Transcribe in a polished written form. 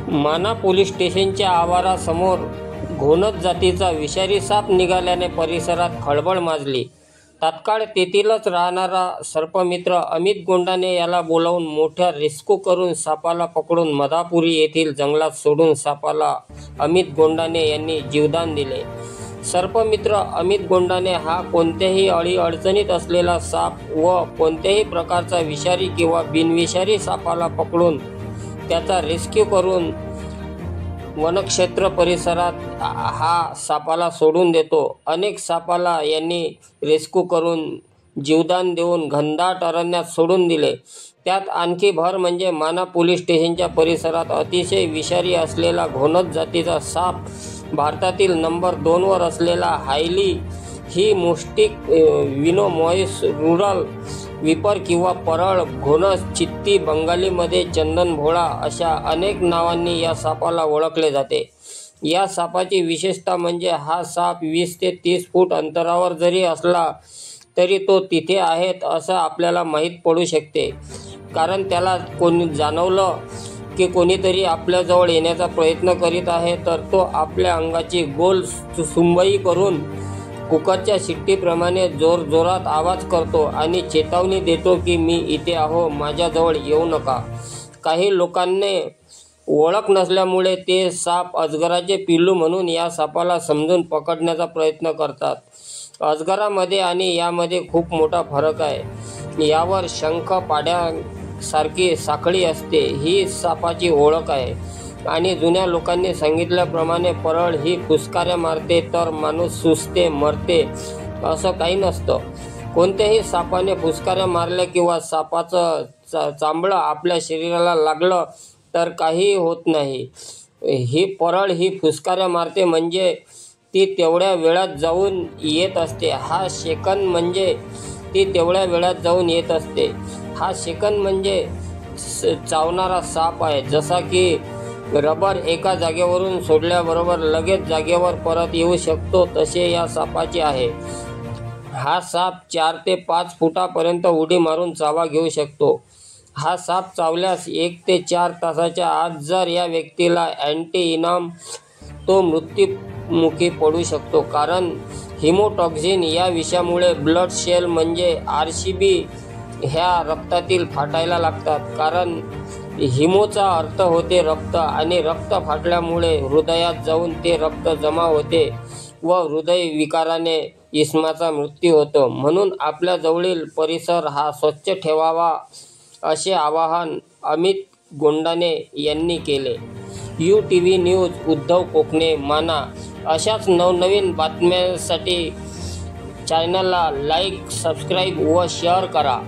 माना पोलीस स्टेशनच्या आवारासमोर घोणस जातीचा विषारी साप निघाल्याने परिसरात खळबळ माजली. तात्काळ तेथीलच राहणारा सर्पमित्र अमित गोंडाने याला बोलावून मोठ्या रेस्क्यू करून सापाला पकडून मधापुरी येथील जंगलात सोडून सापाला अमित गोंडाने यांनी जीवदान दिले. सर्पमित्र अमित गोंडाने हा कोणत्याही अडीअडचणीत असलेला साप व कोणत्याही प्रकारचा विषारी किंवा बिनविषारी सापाला पकडून त्याचा रेस्क्यू करून वनक्षेत्र परिसरात हा सापाला सोडून देतो. अनेक सापाला यांनी रेस्क्यू करून जीवदान देऊन घनदाट अरण्यात सोडून दिले. त्यात आणखी भर म्हणजे माना पोलीस स्टेशनच्या परिसरात अतिशय विषारी असलेला घोणस जातीचा साप भारतातील नंबर 2 वर असलेला हायली ही मुष्टिक विनोमॉइस रुरल विपर किंवा परळ, घोणस, चित्ती, बंगालीमध्ये चंदन भोळा अशा अनेक नावांनी या सापाला ओळखले जाते. या सापाची विशेषता म्हणजे हा साप 20 ते 30 फूट अंतरावर जरी असला तरी तो तिथे आहेत असं आपल्याला माहीत पडू शकते. कारण त्याला कोणी जाणवलं की कोणीतरी आपल्याजवळ येण्याचा प्रयत्न करीत आहे तर तो आपल्या अंगाची गोल सुंबई करून कुकरच्या शिट्टीप्रमाणे जोरजोरात आवाज करतो आणि चेतावणी देतो की मी इथे आहो, माझ्याजवळ येऊ नका. काही लोकांनी ओळख नसल्यामुळे ते साप अजगराचे पिल्लू म्हणून या सापाला समजून पकडण्याचा प्रयत्न करतात. अजगरामध्ये आणि यामध्ये खूप मोठा फरक आहे. यावर शंख पाड्यासारखी साखळी असते, ही सापाची ओळख आहे. आणि जुन्या लोकांनी सांगितल्याप्रमाणे परळ ही फुसकाऱ्या मारते तर माणूस सुजते, मरते असं काही नसतं. कोणत्याही सापाने फुसकाऱ्या मारल्या किंवा सापाचं चांबळं आपल्या शरीराला लागलं तर काही होत नाही. ही परळ ही फुसकाऱ्या मारते म्हणजे ती तेवढ्या वेळात जाऊन येत असते. हा शेकन म्हणजे ती तेवढ्या वेळात जाऊन येत असते. हा शेकन म्हणजे चावणारा साप आहे. जसा की रबर एका जागेवरून सोडल्याबरोबर लगेच जागेवर परत येऊ शकतो तसे या सापाचे आहे. हा साप 4 ते 5 फुटापर्यंत उडी मारून चावा घेऊ शकतो. हा साप चावल्यास 1 ते 4 तासाच्या आत जर या व्यक्तीला अँटी-इनाम तो मृत्युमुखी पडू शकतो. कारण हिमोटॉक्सिन या विषामुळे ब्लड सेल म्हणजे RCB ह्या रक्तातील फाटायला लागतात. कारण हिमोचा अर्थ होते रक्त आणि रक्त फाटल्यामुळे हृदयात जाऊन ते रक्त जमा होते व हृदय विकाराने इस्माचा मृत्यू होतो. म्हणून आपल्या जवळील परिसर हा स्वच्छ ठेवावा असे आवाहन अमित गोंडाने यांनी केले. UTV न्यूज, उद्धव कोकणे, माना. अशाच नवनवीन बातम्यांसाठी चॅनलला लाईक, सबस्क्राईब व शेअर करा.